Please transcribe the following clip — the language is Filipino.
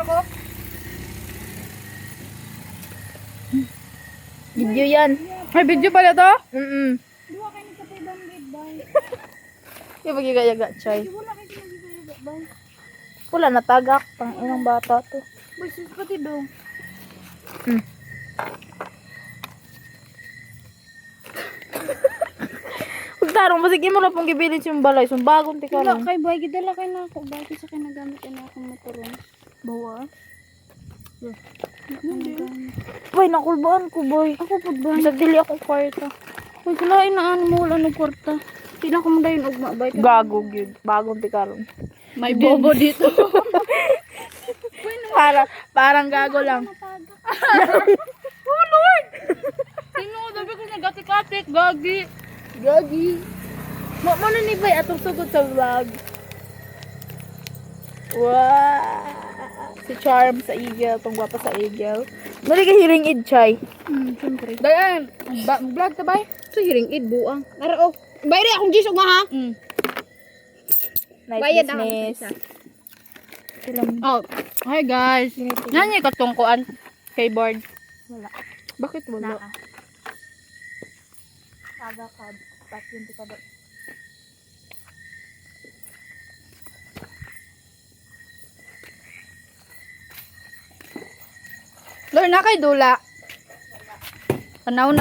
ako. Video yan. May video pala to? Duwa kayo nagkatibang grade ba? Yung magigayaga, Chay. Wala kayo nagkatibang ba? Wala natagak. Pang inang bata to. Boy, sus pati daw. Tarong, masig mo na pong gibilin yung balay. Sumbagong ti Wala karon. kay boy, gidala kay na ako. Bakit sa kinagamit na akong motoron? Bawa. Hindi. Boy, nakulbaan ko, boy. Ako po ba? Bisag dili akong kwarta. Boy, kulain na ano mo wala ng kwarta. Tina ko mo dayon ugma ba? Gago, yun. Bagong ti karon. May bobo dito. Parang gago lang. Oh Lord! Sino ko sabi ko nagati-katik, gagi. Gagi. Mo na ni bay atong sugod sa vlog. Wow. Si Charm sa Eagle, tong gwapa sa Eagle. Mali ka hearing aid, Chay. Siyempre. Dayan, vlog ta bay? So, hiring id buang. Ara, oh. Bayri akong gisog ma ha? Nice Bayad ako. business. Silang Oh, hi guys. Nanay katungkuan keyboard. wala. Bakit wala? Saga ka. Tapos yung tikado. Lord, na kay dula. Tanaw na.